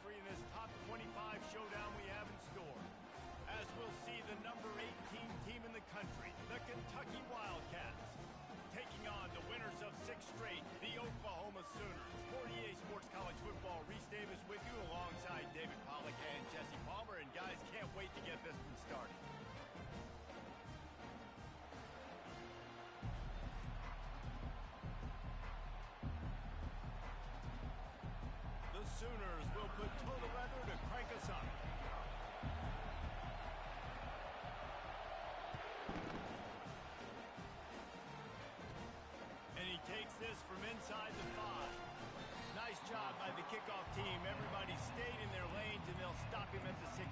country in this top 25 showdown we have in store. As we'll see the number 18 team in the country, the Kentucky Wildcats, taking on the winners of 6 straight, the Oklahoma Sooners. For EA Sports College Football, Reese Davis with you alongside David Pollack and Jesse Palmer. And guys, can't wait to get this one started. The Sooners will put toe to leather to crank us up. And he takes this from inside the 5. Nice job by the kickoff team. Everybody stayed in their lanes, and they'll stop him at the 16.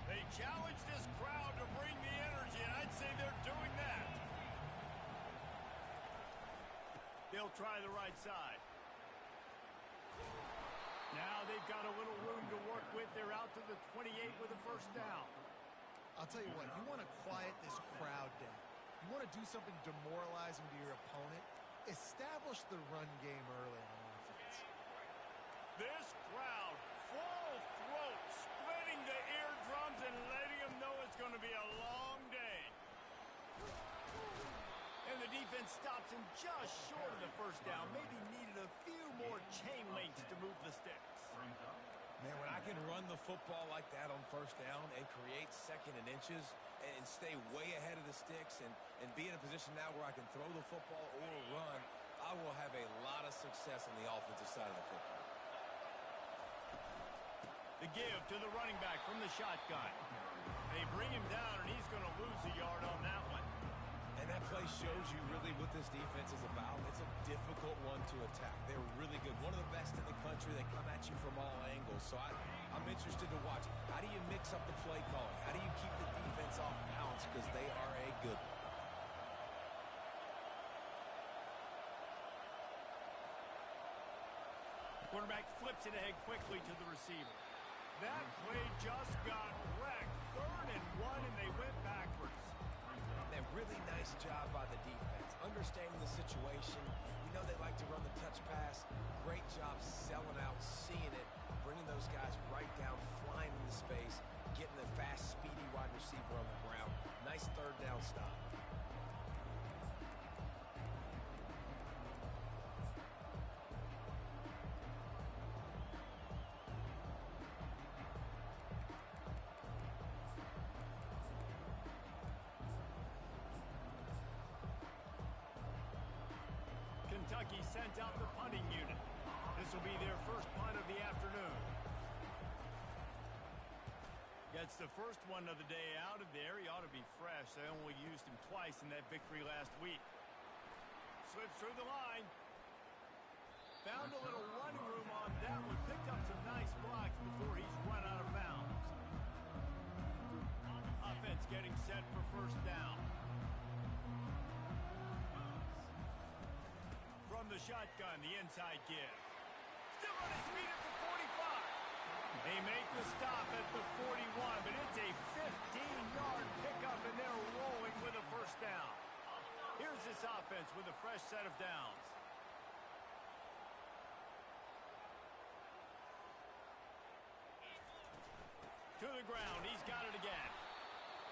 They challenge this crowd to bring the energy, and I'd say they're doing that. They'll try the right side. Now they've got a little room to work with. They're out to the 28 with a first down. I'll tell you what, you want to quiet this crowd down. You want to do something demoralizing to your opponent. Establish the run game early on offense. This crowd, full throat, splitting the eardrums and letting them know it's going to be a long day. And the defense stops him just short of the first down. Maybe needed a few more chain links to move the sticks. Man, when I can run the football like that on first down and create 2nd and inches and stay way ahead of the sticks and be in a position now where I can throw the football or run, I will have a lot of success on the offensive side of the football. The give to the running back from the shotgun. They bring him down, and he's going to lose a yard on that one. And that play shows you really what this defense is about. It's a difficult one to attack. They're really good. One of the best in the country. They come at you from all angles. So I'm interested to watch it. How do you mix up the play calling? How do you keep the defense off balance? Because they are a good one. Quarterback flips it ahead quickly to the receiver. That play just got wrecked. 3rd and 1, and they went backwards. A really nice job by the defense, understanding the situation. We know they like to run the touch pass. Great job selling out, seeing it, bringing those guys right down, flying into space, getting the fast, speedy wide receiver on the ground. Nice 3rd down stop. Kentucky sent out the punting unit. This will be their first punt of the afternoon. Gets the first one of the day out of there. He ought to be fresh. They only used him twice in that victory last week. Slips through the line. Found a little running room on that one. Picked up some nice blocks before he's run out of bounds. Offense getting set for first down. From the shotgun, the inside give. Still on his feet at the 45. They make the stop at the 41, but it's a 15-yard pickup, and they're rolling with a first down. Here's this offense with a fresh set of downs. To the ground, he's got it again.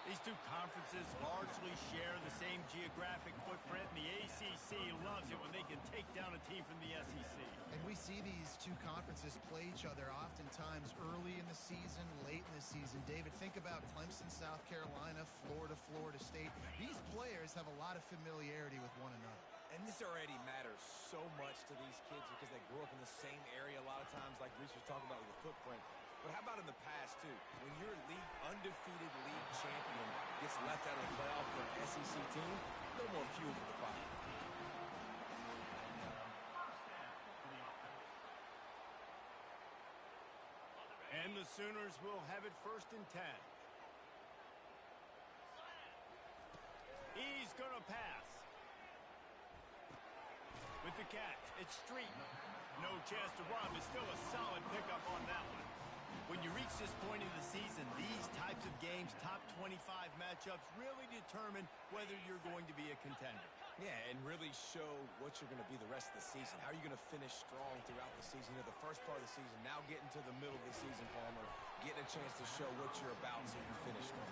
These two conferences largely share the same geographic footprint, and the ACC loves it when they can take down a team from the SEC. And we see these two conferences play each other oftentimes early in the season, late in the season. David, think about Clemson, South Carolina, Florida, Florida State. These players have a lot of familiarity with one another. And this already matters so much to these kids because they grew up in the same area a lot of times, like Reese was talking about with the footprint. But how about in the past, too? When your undefeated league champion gets left out of the playoff for an SEC team, a little more fuel for the fire. And the Sooners will have it 1st and 10. He's going to pass. With the catch, it's Street. No chance to run, but still a solid pickup on that one. When you reach this point in the season, these types of games, top 25 matchups, really determine whether you're going to be a contender. Yeah, and really show what you're going to be the rest of the season. How are you going to finish strong throughout the season? You know, the first part of the season, now getting to the middle of the season, Palmer, getting a chance to show what you're about so you finish strong.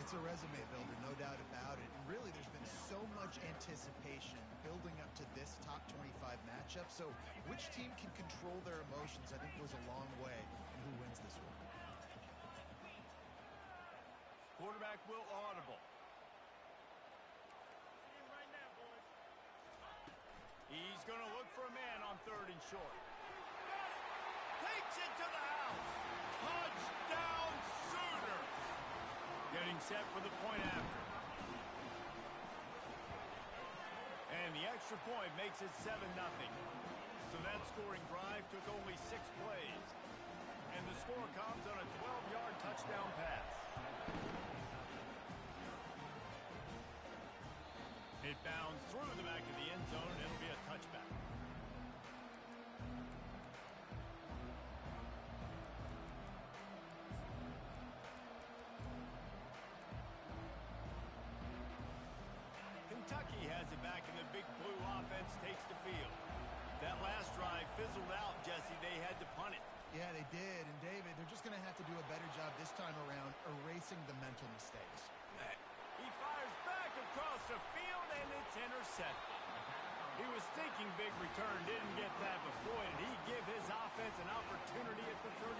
It's a resume builder, no doubt about it. And really, there's been so much anticipation building up to this top 25 matchup. So which team can control their emotions, I think, goes a long way in who wins this one. Quarterback will audible. He's going to look for a man on 3rd and short. Takes it to the house. Touchdown Sooners. Getting set for the point after. And the extra point makes it 7-0. So that scoring drive took only 6 plays. And the score comes on a 12-yard touchdown pass. It bounds through the back of the end zone, and it'll be a touchback. Kentucky has it back, and the big blue offense takes the field. That last drive fizzled out, Jesse. They had to punt it. Yeah, they did. And, David, they're just going to have to do a better job this time around erasing the mental mistakes. He fires back across the field, and it's intercepted. He was thinking big return, didn't get that, but boy, did he give his offense an opportunity at the 31.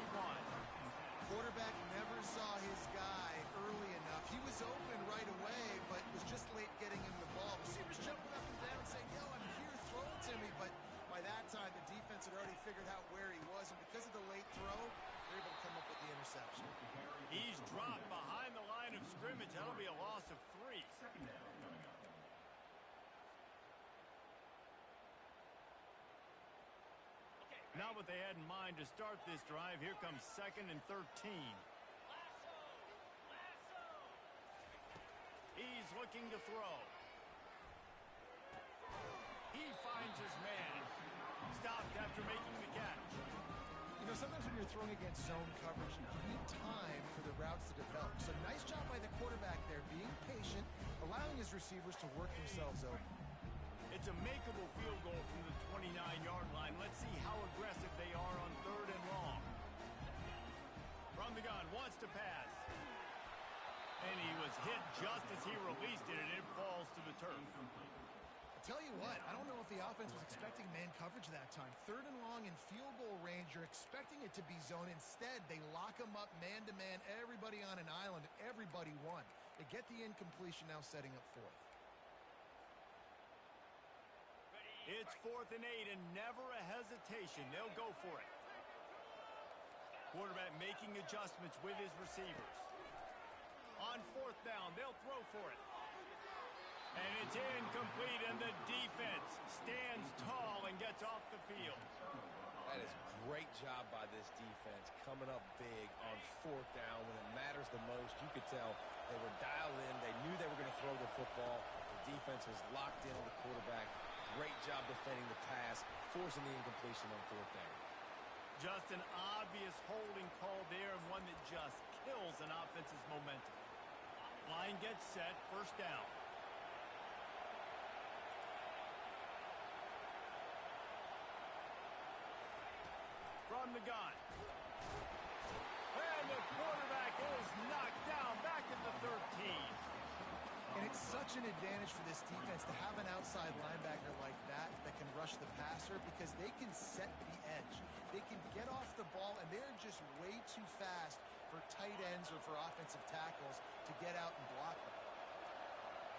Quarterback never saw his guy early enough. He was open right away, but was just late getting him the ball. Receivers jumping up and down saying, yo, I'm here, throw it to me. But by that time, the defense had already figured out where he was, and because of the late throw, they're able to come up with the interception. He's dropped behind the line of scrimmage. That'll be a loss of 3. Not what they had in mind to start this drive. Here comes 2nd and 13. He's looking to throw. He finds his man. Stopped after making the catch. You know, sometimes when you're throwing against zone coverage, you need time for the routes to develop. So nice job by the quarterback there, being patient, allowing his receivers to work themselves open. It's a makeable field goal from the 29-yard line. Let's see how aggressive they are on 3rd and long. From the gun, wants to pass. And he was hit just as he released it, and it falls to the turf. I tell you what, I don't know if the offense was expecting man coverage that time. 3rd and long in field goal range, you're expecting it to be zone. Instead, they lock them up man-to-man, everybody on an island, and everybody won. They get the incompletion, now setting up 4th. It's 4th and 8, and never a hesitation. They'll go for it. Quarterback making adjustments with his receivers. On 4th down, they'll throw for it. And it's incomplete, and the defense stands tall and gets off the field. That is great job by this defense, coming up big on 4th down when it matters the most. You could tell they were dialed in. They knew they were going to throw the football. The defense was locked in on the quarterback. Great job defending the pass, forcing the incompletion on 4th down. Just an obvious holding call there, and one that just kills an offense's momentum. Line gets set, 1st down. From the gun. And the quarterback is knocked down back at the 13. And it's such an advantage for this defense to have an outside linebacker like that that can rush the passer because they can set the edge. They can get off the ball, and they're just way too fast for tight ends or for offensive tackles to get out and block them.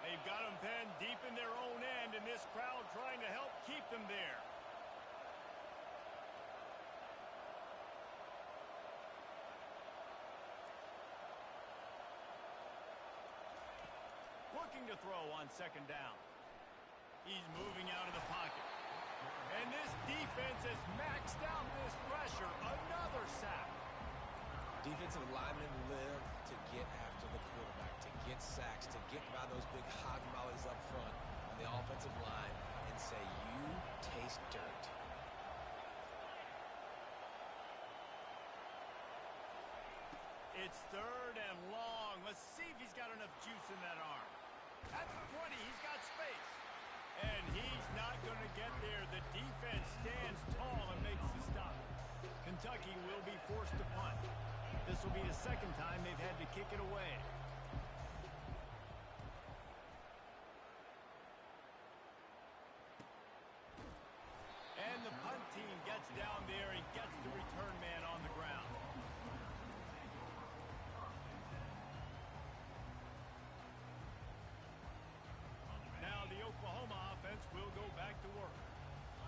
They've got them penned deep in their own end, and this crowd trying to help keep them there. Looking to throw on 2nd down. He's moving out of the pocket. And this defense has maxed out this pressure. Another sack. Defensive linemen live to get after the quarterback, to get sacks, to get by those big hog mollies up front on the offensive line and and say, you taste dirt. It's 3rd and long. Let's see if he's got enough juice in that arm. That's 20. He's got space. And he's not going to get there. The defense stands tall and makes the stop. Kentucky will be forced to punt. This will be the 2nd time they've had to kick it away. And the punt team gets down there and gets the return man on the ground. Now the Oklahoma offense will go back to work.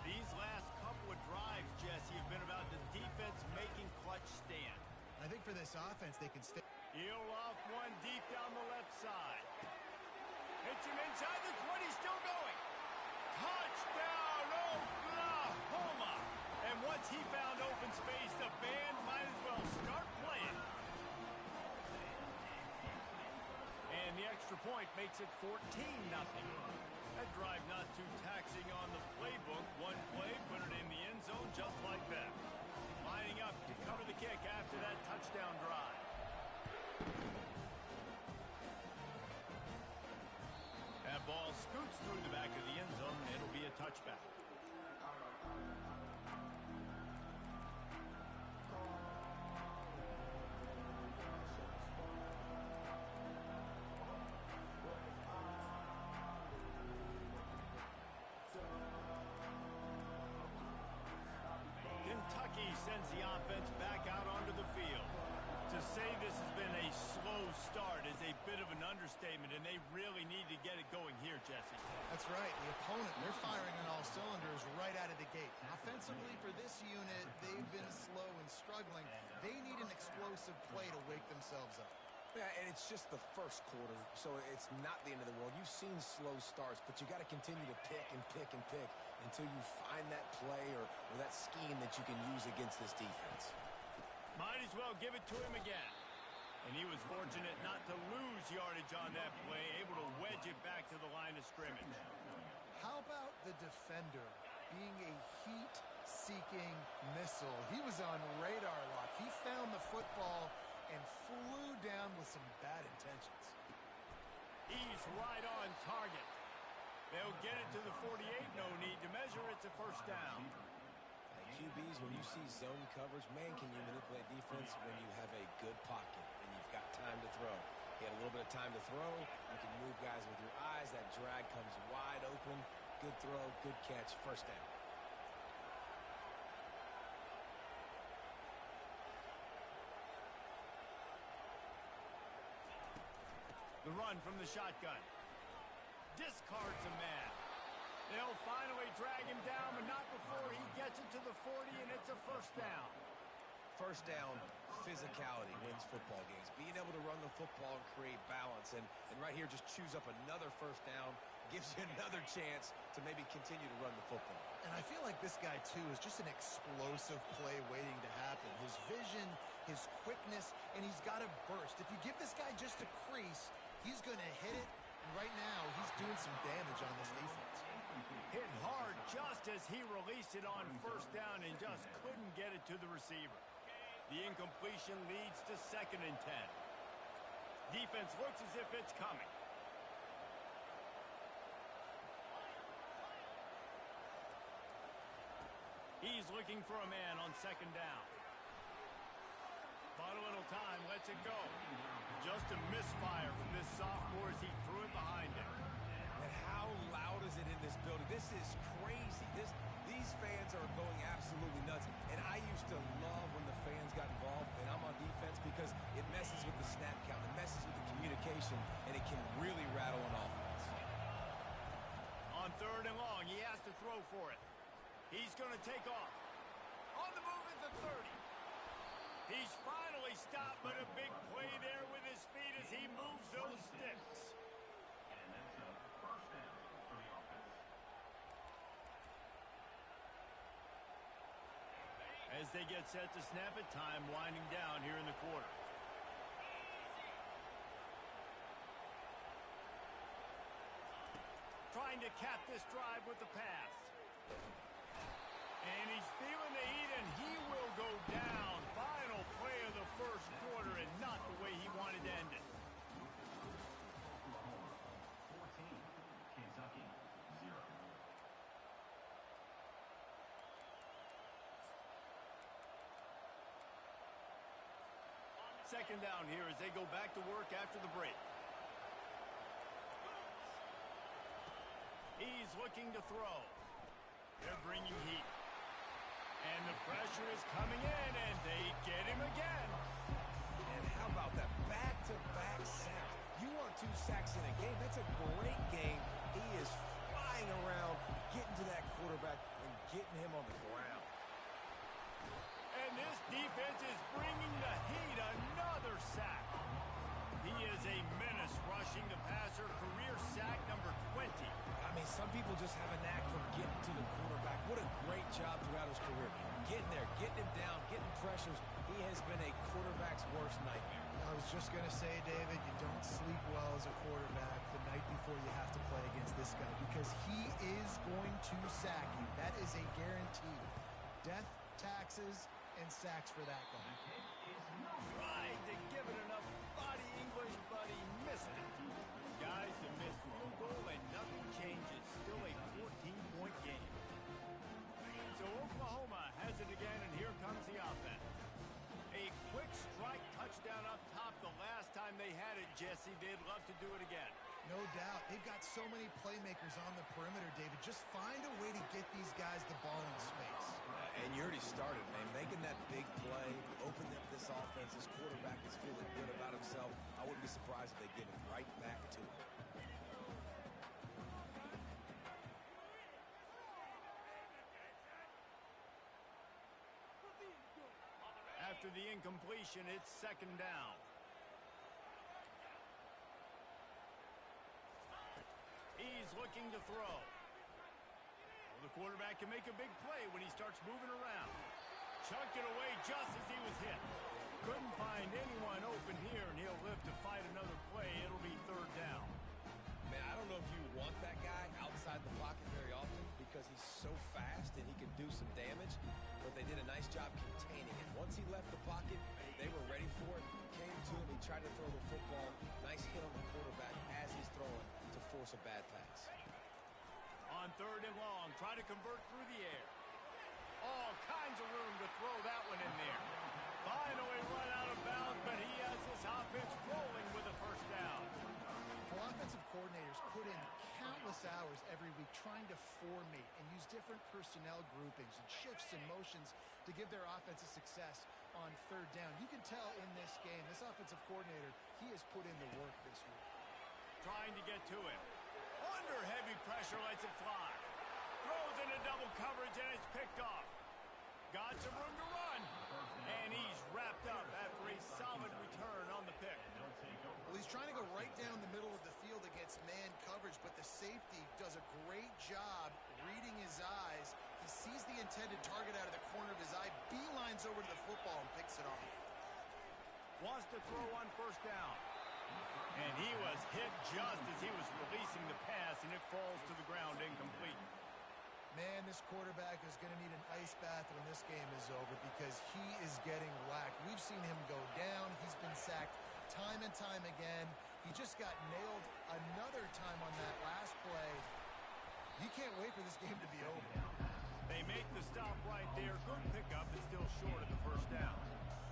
These last couple of drives, Jesse, have been about the defense making clutch stand. I think for this offense, they can stay. He'll off one deep down the left side. Hits him inside the 20, still going. Touchdown, Oklahoma! And once he found open space, the band might as well start playing. And the extra point makes it 14-0. That drive not too taxing on the playbook. One play, put it in the end zone just like that. Lining up to cover the kick after that touchdown drive. That ball scoots through the back of the end zone, and it'll be a touchback. Kentucky sends the offense back out onto the field. To say this has been a slow start is a bit of an understatement, and they really need to get it going here, Jesse. That's right. The opponent, they're firing on all cylinders right out of the gate. Offensively, for this unit, they've been slow and struggling. They need an explosive play to wake themselves up. Yeah, and it's just the first quarter, so it's not the end of the world. You've seen slow starts, but you got to continue to pick and pick and pick until you find that play or that scheme that you can use against this defense. Might as well give it to him again. And he was fortunate not to lose yardage on that play, able to wedge it back to the line of scrimmage. How about the defender being a heat-seeking missile? He was on radar lock. He found the football and flew down with some bad intentions. He's right on target. They'll get it to the 48. No need to measure. It's a first down. QBs, when you see zone coverage, man, can you manipulate defense when you have a good pocket and you've got time to throw. You had a little bit of time to throw. You can move guys with your eyes. That drag comes wide open. Good throw, good catch, first down. The run from the shotgun. Discards a man. They'll finally drag him down, but not before he gets it to the 40, and it's a first down. First down, physicality wins football games. Being able to run the football and create balance. And right here, just choose up another first down, gives you another chance to maybe continue to run the football. And I feel like this guy, too, is just an explosive play waiting to happen. His vision, his quickness, and he's got a burst. If you give this guy just a crease, he's going to hit it. And right now, he's doing some damage on this defense. Hit hard just as he released it on first down and just couldn't get it to the receiver. The incompletion leads to 2nd and 10. Defense looks as if it's coming. He's looking for a man on 2nd down. Bought a little time, lets it go. Just a misfire from this sophomore as he threw it behind him. And how loud is it in this building? This is crazy. These fans are going absolutely nuts. And I used to love when the fans got involved, and I'm on defense, because it messes with the snap count, it messes with the communication, and it can really rattle an offense. On 3rd and long, he has to throw for it. He's going to take off. On the move at the 30. He's finally stopped, but a big play there with his feet as he moves those sticks. And that's a first down for the offense. As they get set to snap it, time winding down here in the quarter. trying to cap this drive with the pass. And he's feeling the heat, and he will go down. Final play of the first quarter, and not the way he wanted to end it. Oklahoma 14, Kentucky 0. Second down here as they go back to work after the break. He's looking to throw. They're bringing heat. And the pressure is coming in, and they get him again. And how about that back-to-back sack? You want 2 sacks in a game. That's a great game. He is flying around, getting to that quarterback and getting him on the ground. And this defense is bringing the heat. Another sack. He is a menace rushing the passer. Career sack number 20. I mean, some people just have a knack for getting to the quarterback. What a great job throughout his career. Getting there, getting him down, getting pressures. He has been a quarterback's worst nightmare. I was just going to say, David, you don't sleep well as a quarterback the night before you have to play against this guy because he is going to sack you. That is a guarantee. Death, taxes, and sacks for that guy. Tried to give it enough body English, but he missed it. Guys, the missed field goal and nothing changes. Still a 14-point game. So Oklahoma has it again, and here comes the offense. A quick strike touchdown up top the last time they had it, Jesse. They'd love to do it again. No doubt. They've got so many playmakers on the perimeter, David. Just find a way to get these guys the ball in space. And you already started, man. Making that big play, opening up this offense. This quarterback is feeling good about himself. I wouldn't be surprised if they give it right back to him. After the incompletion, it's second down. He's looking to throw. Well, the quarterback can make a big play when he starts moving around. Chucked it away just as he was hit. Couldn't find anyone open here, and he'll live to fight another play. It'll be third down. Man, I don't know if you want that guy outside the pocket very often because he's so fast and he can do some damage, but they did a nice job containing it. Once he left the pocket, they were ready for it, came to him, he tried to throw the football. Nice hit on the quarterback as he's throwing to force a bad pass. On third and long, try to convert through the air. All kinds of room to throw that one in there. Finally run out of bounds, but he has this offense rolling with a first down. Well, offensive coordinators put in countless hours every week trying to formate and use different personnel groupings and shifts and motions to give their offensive success on third down. You can tell in this game, this offensive coordinator, he has put in the work this week. Trying to get to him. Under heavy pressure, lets it fly. Throws into double coverage, and it's picked off. Got some room to run. And he's wrapped up after a solid return on the pick. Well, he's trying to go right down the middle of the field against man coverage, but the safety does a great job reading his eyes. He sees the intended target out of the corner of his eye, beelines over to the football and picks it off. Wants to throw on first down. And he was hit just as he was releasing the pass, and it falls to the ground incomplete. Man, this quarterback is going to need an ice bath when this game is over because he is getting whacked. We've seen him go down. He's been sacked time and time again. He just got nailed another time on that last play. He can't wait for this game to be over. They make the stop right there. Good pickup, but still short of the first down.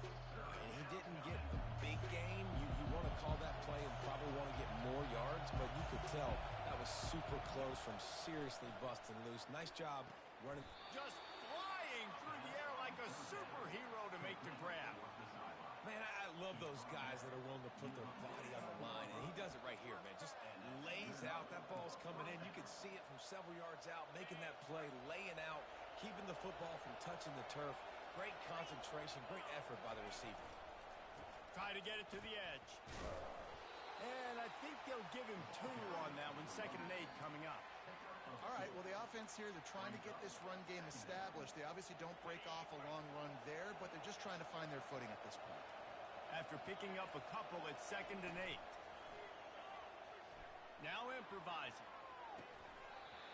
And he didn't get a big gain. You want to call that play and probably want to get more yards, but you could tell that was super close from seriously busting loose. Nice job running. Just flying through the air like a superhero to make the grab. Man, I love those guys that are willing to put their body on the line, and he does it right here, man. Just lays out. That ball's coming in. You can see it from several yards out, making that play, laying out, keeping the football from touching the turf. Great concentration, great effort by the receiver. Try to get it to the edge. And I think they'll give him 2 on that one. 2nd and 8 coming up. All right, well, the offense here, they're trying to get this run game established. They obviously don't break off a long run there, but they're just trying to find their footing at this point. After picking up a couple, it's 2nd and 8. Now improvising.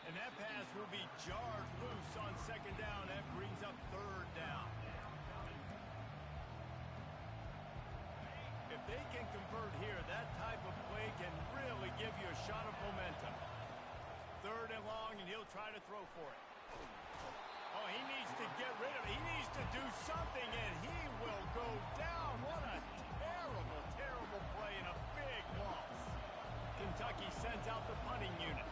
And that pass will be jarred loose on second down. That brings up third down. If they can convert here, that type of play can really give you a shot of momentum. Third and long, and he'll try to throw for it. Oh, he needs to get rid of it. He needs to do something, and he will go down. What a terrible, terrible play and a big loss. Kentucky sends out the punting unit.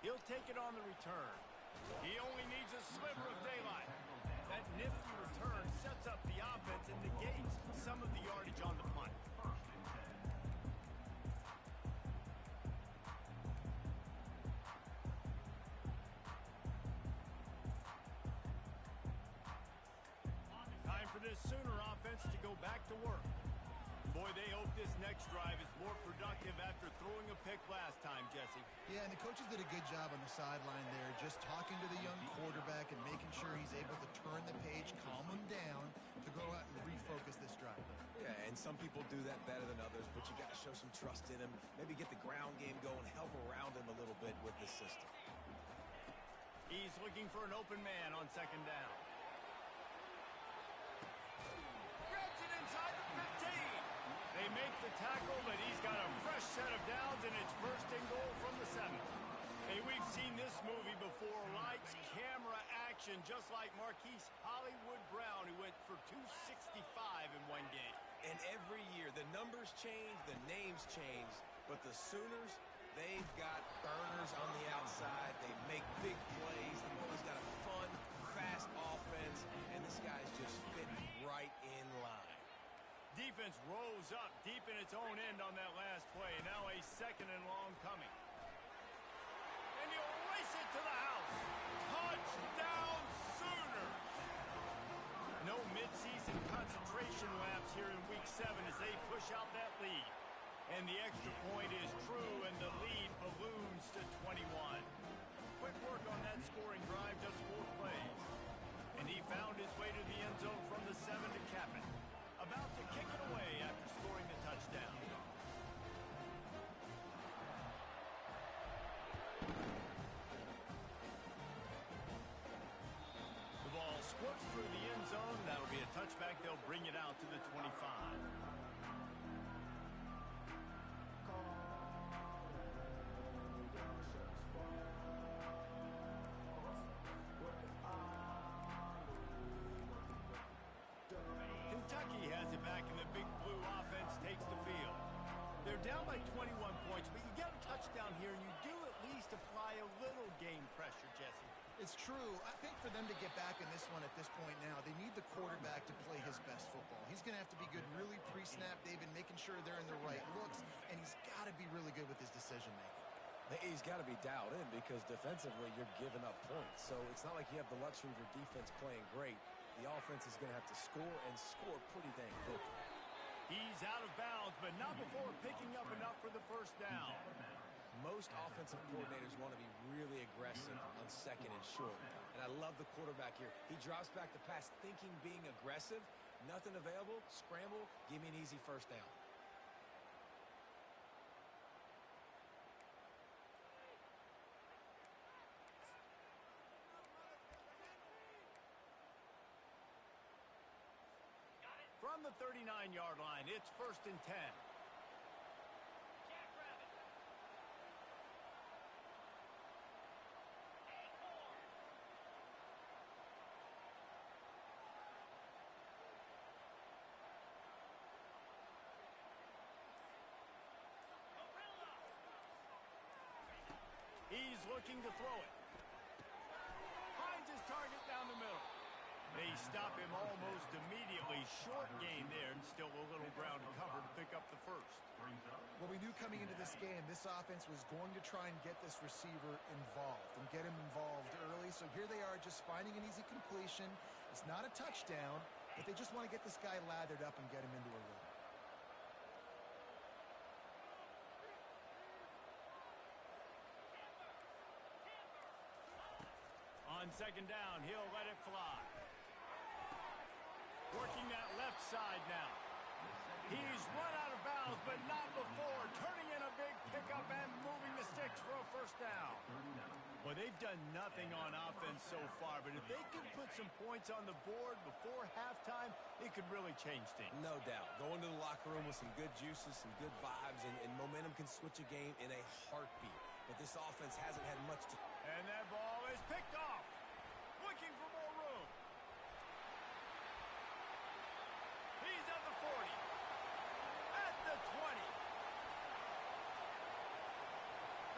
He'll take it on the return. He only needs a sliver of daylight. That nifty return sets up the offense and negates some of the yardage on the punt. Time for this Sooner offense to go back to work. Boy, they hope this next drive is more productive after throwing a pick last time, Jesse. Yeah, and the coaches did a good job on the sideline there, just talking to the young quarterback and making sure he's able to turn the page, calm him down to go out and refocus this drive. Yeah, and some people do that better than others, but you got to show some trust in him. Maybe get the ground game going, help around him a little bit with this system. He's looking for an open man on second down. Grabs it inside the 15. They make the tackle, but he's got a fresh set of downs, and it's first and goal from the 7. Hey, we've seen this movie before. Lights, camera, action, just like Marquise Hollywood Brown, who went for 265 in one game. And every year, the numbers change, the names change, but the Sooners, they've got burners on the outside. They make big plays. They've always got a fun, fast offense, and this guy's just fitting right in line. Defense rose up deep in its own end on that last play. Now a second and long coming. And he'll race it to the house. Touchdown Sooners! No midseason concentration laps here in Week 7 as they push out that lead. And the extra point is true, and the lead balloons to 21. Quick work on that scoring drive, just 4 plays. And he found his way to the end zone from the 7 to cap it. About to kick it away after scoring the touchdown. The ball squirts through the end zone. That'll be a touchback. They'll bring it out to the 25. Kentucky has it back, and the big blue offense takes the field. They're down by 21 points, but you get a touchdown here, and you do at least apply a little game pressure, Jesse. It's true. I think for them to get back in this one at this point now, they need the quarterback to play his best football. He's going to have to be good really pre-snap, David, making sure they're in the right looks, and he's got to be really good with his decision-making. He's got to be dialed in because defensively you're giving up points. So it's not like you have the luxury of your defense playing great. The offense is going to have to score and score pretty dang quickly. He's out of bounds, but not before picking up enough for the first down. Most offensive coordinators want to be really aggressive on second and short. And I love the quarterback here. He drops back the pass thinking being aggressive. Nothing available. Scramble. Give me an easy first down. From the 39-yard line, it's first and 10. He's looking to throw it. Finds his target down the middle. They stop him almost immediately. Short gain there, and still a little ground to cover to pick up the first. Well, we knew coming into this game, this offense was going to try and get this receiver involved and get him involved early. So here they are just finding an easy completion. It's not a touchdown, but they just want to get this guy lathered up and get him into a rhythm. On second down, he'll let it fly. Working that left side now. He's run out of bounds, but not before. Turning in a big pickup and moving the sticks for a first down. Well, they've done nothing on offense so far, but if they can put some points on the board before halftime, it could really change things. No doubt. Going to the locker room with some good juices, some good vibes, and momentum can switch a game in a heartbeat. But this offense hasn't had much to... And that ball is picked off. Looking for more room. He's at the 40. At the 20.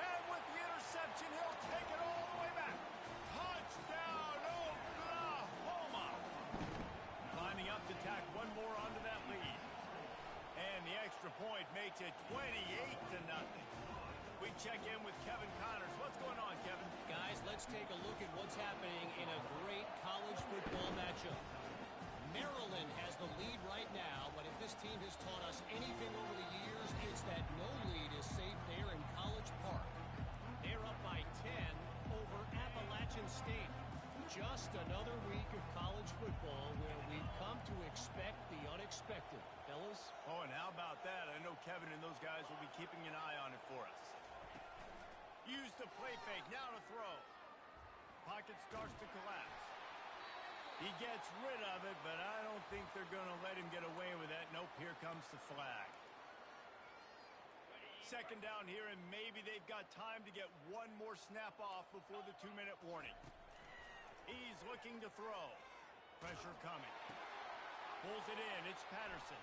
And with the interception, he'll take it all the way back. Touchdown, Oklahoma. Lining up to tack one more onto that lead. And the extra point makes it 28-0. We check in with Kevin Connors. What's going on, Kevin? Guys, let's take a look at what's happening in a great college football matchup. Maryland has the lead right now, but if this team has taught us anything over the years, it's that no lead is safe there in College Park. They're up by 10 over Appalachian State. Just another week of college football where we've come to expect the unexpected. Fellas? Oh, and how about that? I know Kevin and those guys will be keeping an eye on it for us. Use the play fake. Now to throw. Pocket starts to collapse. He gets rid of it, but I don't think they're going to let him get away with that. Nope, here comes the flag. Second down here, and maybe they've got time to get one more snap off before the 2-minute warning. He's looking to throw. Pressure coming. Pulls it in. It's Patterson.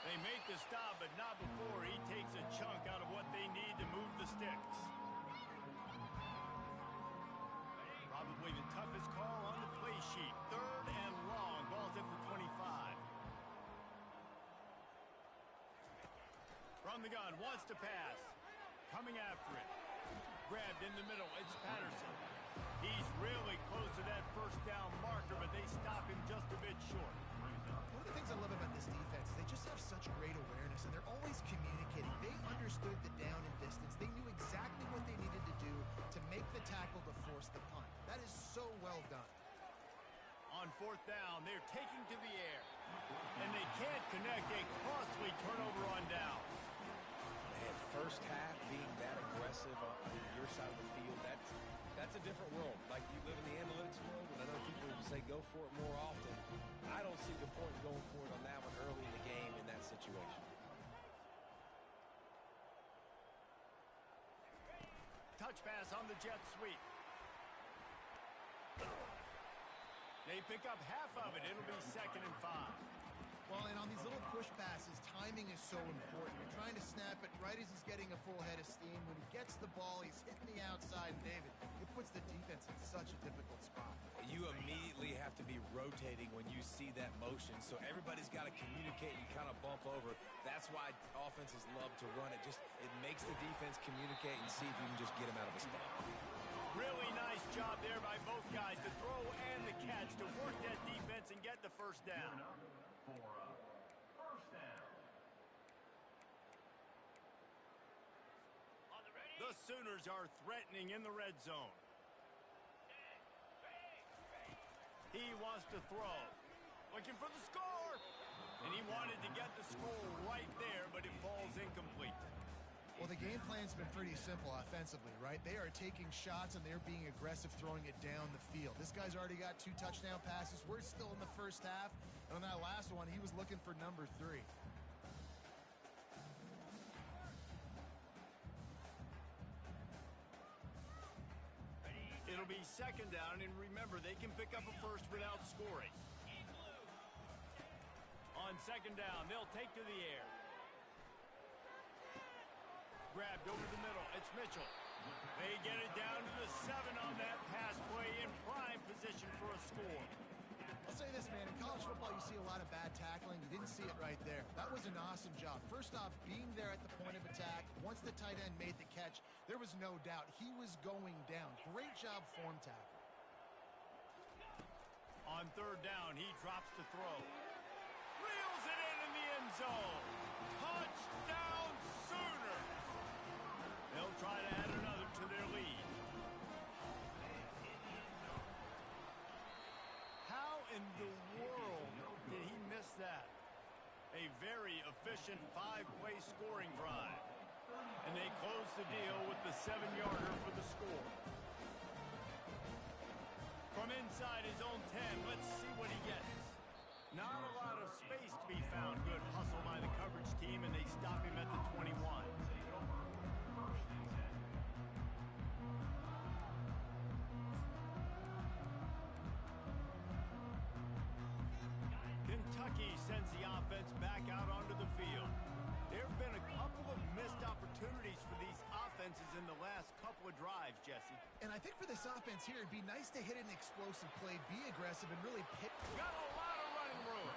They make the stop, but not before he takes a chunk out of what they need to move the sticks. Probably the toughest call on the play sheet. Third and long. Ball's at the 25. From the gun. Wants to pass. Coming after it. Grabbed in the middle. It's Patterson. He's really close to that first down marker, but they stop him just a bit short. One of the things I love about this defense is they just have such great awareness, and they're always communicating. They understood the down and distance. They knew exactly what they needed to do to make the tackle to force the punt. That is so well done. On fourth down, they're taking to the air. And they can't connect a costly turnover on downs. Man, first half being that aggressive on your side of the field, that's a different world. Like, you live in the analytics world, and I know people say go for it more often. I don't see the point going for it on that one early in the game in that situation. Touch pass on the jet sweep. They pick up half of it. It'll be 2nd and 5. Well, and on these little push passes, timing is so important. You're trying to snap it right as he's getting a full head of steam. When he gets the ball, he's hitting the outside. David, it puts the defense in such a difficult spot. You immediately have to be rotating when you see that motion, so everybody's got to communicate and kind of bump over. That's why offenses love to run it. It makes the defense communicate and see if you can just get him out of a spot. Really nice job there by both guys, the throw and the catch, to work that defense and get the first down. For first down. The Sooners are threatening in the red zone. He wants to throw. Looking for the score. And he wanted to get the score right there, but it falls incomplete. Well, the game plan's been pretty simple offensively, right? They are taking shots, and they're being aggressive, throwing it down the field. This guy's already got 2 touchdown passes. We're still in the first half. And on that last one, he was looking for number 3. It'll be 2nd down, and remember, they can pick up a first without scoring. On 2nd down, they'll take to the air. Grabbed over the middle. It's Mitchell. They get it down to the 7 on that pass play, in prime position for a score. I'll say this, man. In college football, you see a lot of bad tackling. You didn't see it right there. That was an awesome job. First off, being there at the point of attack. Once the tight end made the catch, there was no doubt he was going down. Great job form tackle. On 3rd down, he drops to throw. Reels it in the end zone. Touchdown, Sooner. They'll try to add another to their lead. a very efficient 5-play scoring drive. And they close the deal with the 7-yarder for the score. From inside his own 10, let's see what he gets. Not a lot of space to be found. Good hustle by the coverage team, and they stop him at the 21. Kentucky sends the offense back out onto the field. There have been a couple of missed opportunities for these offenses in the last couple of drives, Jesse. And I think for this offense here, it'd be nice to hit an explosive play, be aggressive, and really pick. Got a lot of running room.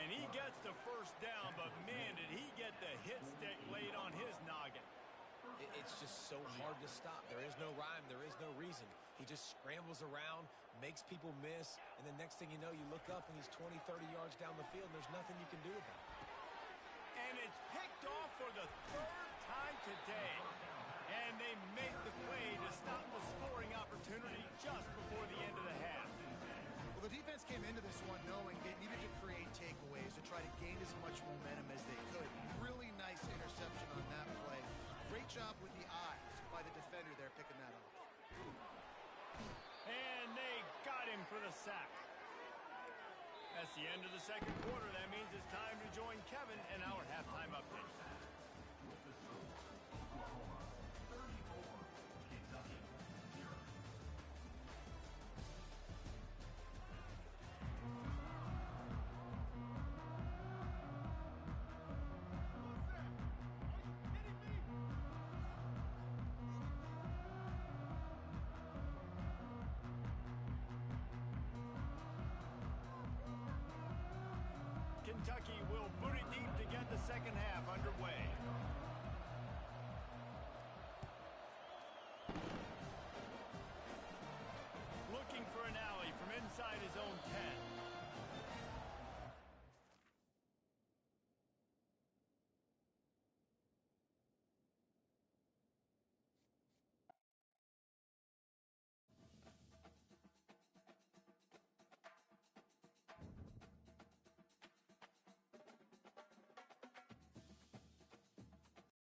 And he gets the first down, but man, did he get the hit stick laid on his noggin. It's just so hard to stop. There is no rhyme. There is no reason. He just scrambles around, makes people miss, and the next thing you know, you look up and he's 20, 30 yards down the field, and there's nothing you can do about it. And it's picked off for the 3rd time today. And they make the play to stop the scoring opportunity just before the end of the half. Well, the defense came into this one knowing they needed to create takeaways to try to gain as much momentum as they could. Really nice interception on that play. Great job with the eyes by the defender there picking that off. And they got him for the sack. That's the end of the second quarter. That means it's time to join Kevin in our halftime update. Kentucky will boot it deep to get the second half underway.